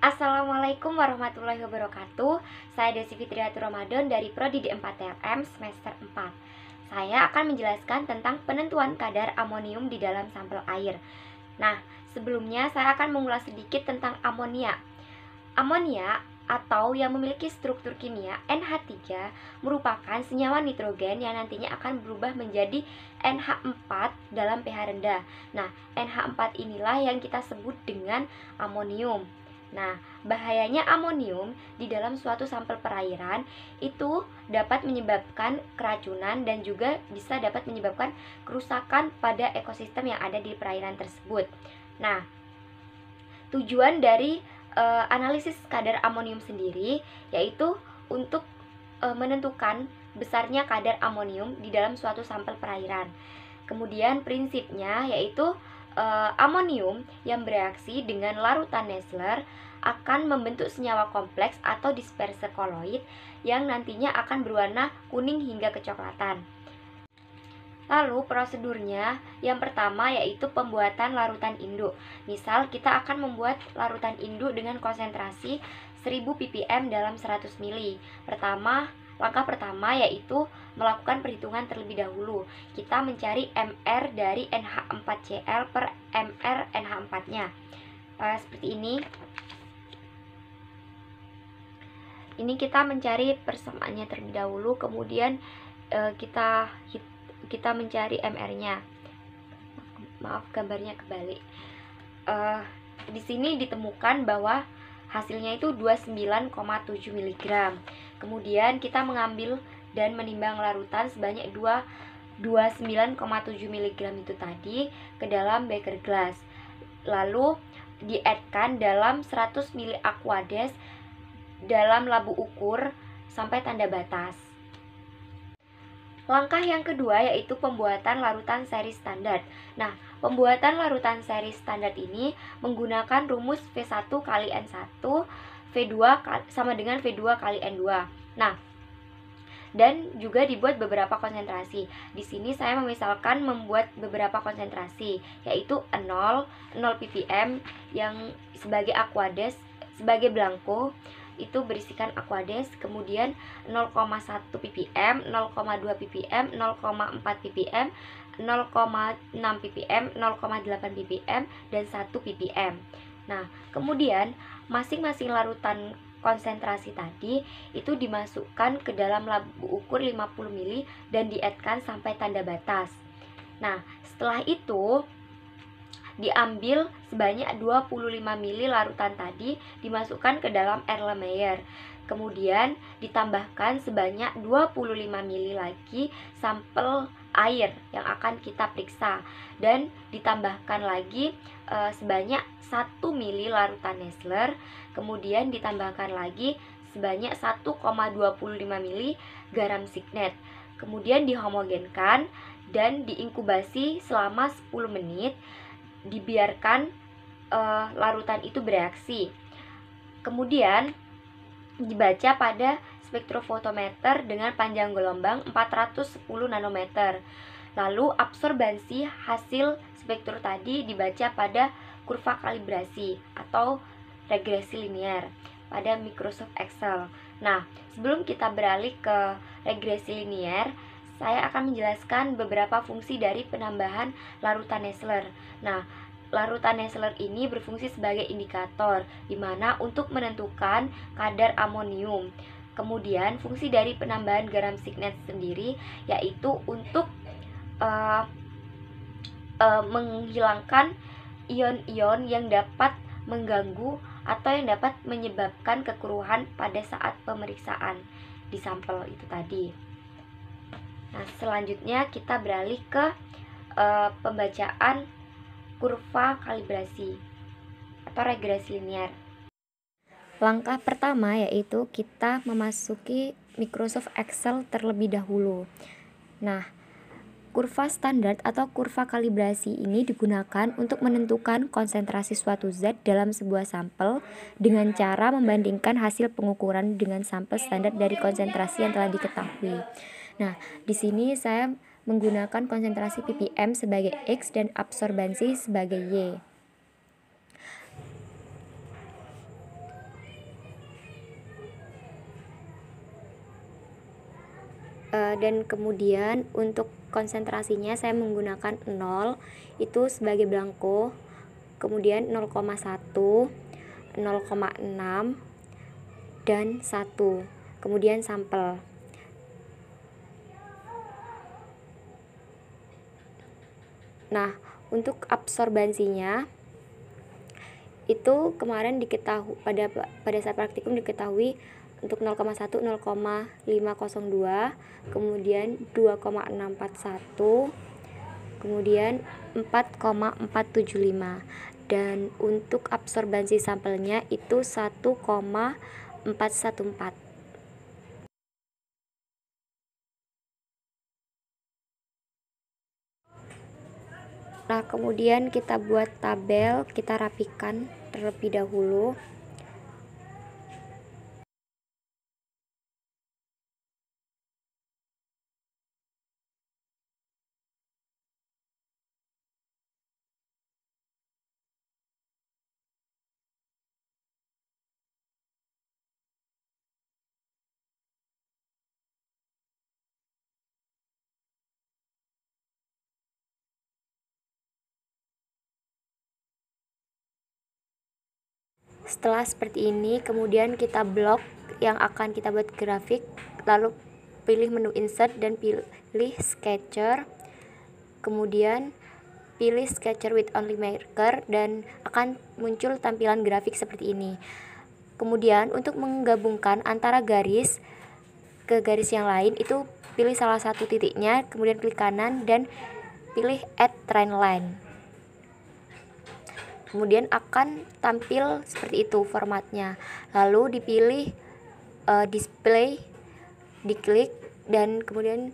Assalamualaikum warahmatullahi wabarakatuh. Saya Desi Fitriatur Ramadan dari Prodi D4TLM semester 4. Saya akan menjelaskan tentang penentuan kadar amonium di dalam sampel air. Nah, sebelumnya saya akan mengulas sedikit tentang amonia. Amonia atau yang memiliki struktur kimia NH3 merupakan senyawa nitrogen yang nantinya akan berubah menjadi NH4 dalam pH rendah. Nah, NH4 inilah yang kita sebut dengan amonium. Nah, bahayanya amonium di dalam suatu sampel perairan itu dapat menyebabkan keracunan dan juga bisa dapat menyebabkan kerusakan pada ekosistem yang ada di perairan tersebut. Nah, tujuan dari analisis kadar amonium sendiri yaitu untuk menentukan besarnya kadar amonium di dalam suatu sampel perairan. Kemudian prinsipnya yaitu amonium yang bereaksi dengan larutan Nessler akan membentuk senyawa kompleks atau disperse koloid yang nantinya akan berwarna kuning hingga kecoklatan. Lalu prosedurnya yang pertama yaitu pembuatan larutan induk. Misal kita akan membuat larutan induk dengan konsentrasi 1000 ppm dalam 100 ml. Langkah pertama yaitu melakukan perhitungan terlebih dahulu. Kita mencari MR dari NH4Cl per MR NH4-nya. Seperti ini. Ini kita mencari persamaannya terlebih dahulu, kemudian kita mencari MR-nya. Maaf, gambarnya kebalik. Di sini ditemukan bahwa hasilnya itu 29,7 mg. Kemudian kita mengambil dan menimbang larutan sebanyak 29,7 mg itu tadi ke dalam beker gelas. Lalu di-add-kan dalam 100 ml Aquades dalam labu ukur sampai tanda batas. Langkah yang kedua yaitu pembuatan larutan seri standar. Nah, pembuatan larutan seri standar ini menggunakan rumus V1 kali N1 V2 sama dengan V2 kali N2. Nah, dan juga dibuat beberapa konsentrasi. Di sini saya memisalkan membuat beberapa konsentrasi, yaitu 0 ppm yang sebagai Aquades, sebagai blanko itu berisikan Aquades, kemudian 0,1 ppm, 0,2 ppm, 0,4 ppm, 0,6 ppm, 0,8 ppm, dan 1 ppm. Nah, kemudian masing-masing larutan konsentrasi tadi itu dimasukkan ke dalam labu ukur 50 ml dan di-add-kan sampai tanda batas. Nah, setelah itu diambil sebanyak 25 ml larutan tadi dimasukkan ke dalam Erlenmeyer. Kemudian ditambahkan sebanyak 25 ml lagi sampel air yang akan kita periksa dan ditambahkan lagi sebanyak 1 ml larutan Nessler. Kemudian ditambahkan lagi sebanyak 1,25 ml garam signet. Kemudian dihomogenkan dan diinkubasi selama 10 menit. Dibiarkan larutan itu bereaksi. Kemudian dibaca pada spektrofotometer dengan panjang gelombang 410 nanometer. Lalu absorbansi hasil spektro tadi dibaca pada kurva kalibrasi atau regresi linear pada Microsoft Excel. Nah, sebelum kita beralih ke regresi linear, saya akan menjelaskan beberapa fungsi dari penambahan larutan Nessler. Nah, larutan Nessler ini berfungsi sebagai indikator, di mana untuk menentukan kadar amonium. Kemudian, fungsi dari penambahan garam signet sendiri yaitu untuk menghilangkan ion-ion yang dapat mengganggu atau yang dapat menyebabkan kekeruhan pada saat pemeriksaan di sampel itu tadi. Nah, selanjutnya kita beralih ke pembacaan kurva kalibrasi atau regresi linear. Langkah pertama yaitu kita memasuki Microsoft Excel terlebih dahulu. Nah, kurva standar atau kurva kalibrasi ini digunakan untuk menentukan konsentrasi suatu zat dalam sebuah sampel dengan cara membandingkan hasil pengukuran dengan sampel standar dari konsentrasi yang telah diketahui. Nah, di sini saya menggunakan konsentrasi ppm sebagai X dan absorbansi sebagai Y. Dan kemudian untuk konsentrasinya saya menggunakan 0 itu sebagai blanko, kemudian 0,1, 0,6 dan 1, kemudian sampel. Nah, untuk absorbansinya itu kemarin diketahui pada saat praktikum diketahui untuk 0,1 0,502, kemudian 2,641, kemudian 4,475, dan untuk absorbansi sampelnya itu 1,414. Nah, kemudian kita buat tabel, kita rapikan terlebih dahulu. Setelah seperti ini, kemudian kita blok yang akan kita buat grafik, lalu pilih menu insert dan pilih sketcher, kemudian pilih sketcher with only marker dan akan muncul tampilan grafik seperti ini. Kemudian untuk menggabungkan antara garis ke garis yang lain itu pilih salah satu titiknya, kemudian klik kanan dan pilih add trend line. Kemudian akan tampil seperti itu formatnya. Lalu dipilih display, diklik, dan kemudian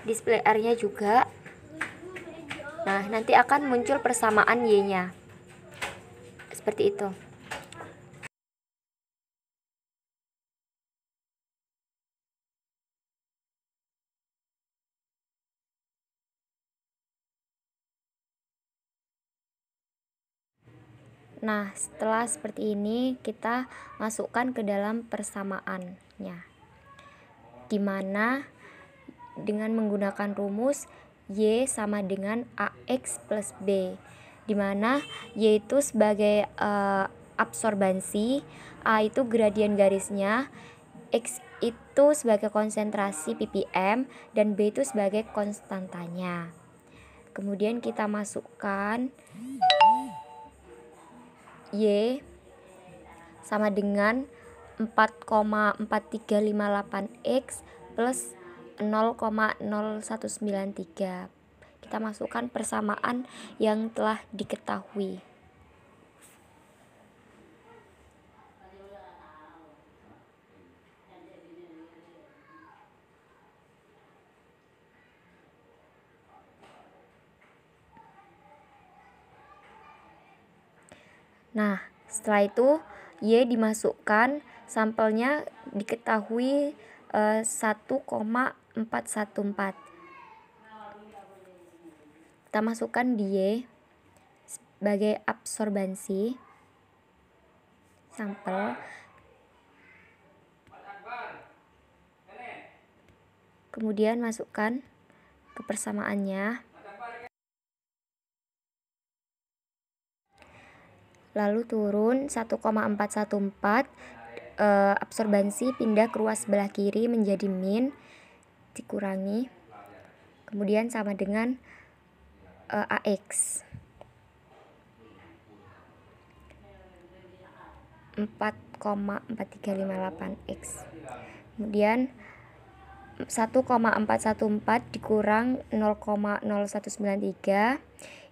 display area juga. Nah, nanti akan muncul persamaan Y-nya. Seperti itu. Nah, setelah seperti ini kita masukkan ke dalam persamaannya, dimana dengan menggunakan rumus Y sama dengan AX plus B, dimana Y itu sebagai absorbansi, A itu gradien garisnya, X itu sebagai konsentrasi ppm, dan B itu sebagai konstantanya. Kemudian kita masukkan Y sama dengan 4,4358X plus 0,0193. Kita masukkan persamaan yang telah diketahui. Nah, setelah itu Y dimasukkan, sampelnya diketahui 1,414. Kita masukkan di Y sebagai absorbansi sampel. Kemudian masukkan ke persamaannya. Lalu turun 1,414, absorbansi pindah ke ruas sebelah kiri menjadi min, dikurangi, kemudian sama dengan AX 4,4358X. Kemudian 1,414 dikurang 0,0193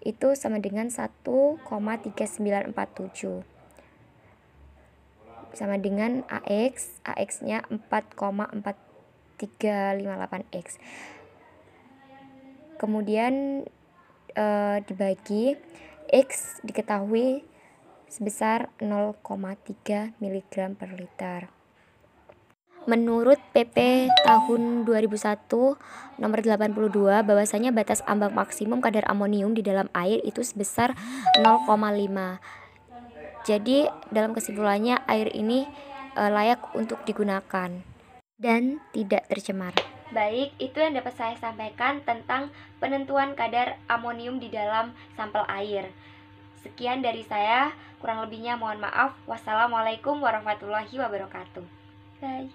itu sama dengan 1,3947, sama dengan AX-nya 4,4358X. Kemudian dibagi, X diketahui sebesar 0,3 mg per liter. Menurut PP tahun 2001 nomor 82 bahwasanya batas ambang maksimum kadar amonium di dalam air itu sebesar 0,5. Jadi dalam kesimpulannya air ini layak untuk digunakan dan tidak tercemar. Baik, itu yang dapat saya sampaikan tentang penentuan kadar amonium di dalam sampel air. Sekian dari saya, kurang lebihnya mohon maaf. Wassalamualaikum warahmatullahi wabarakatuh. Bye.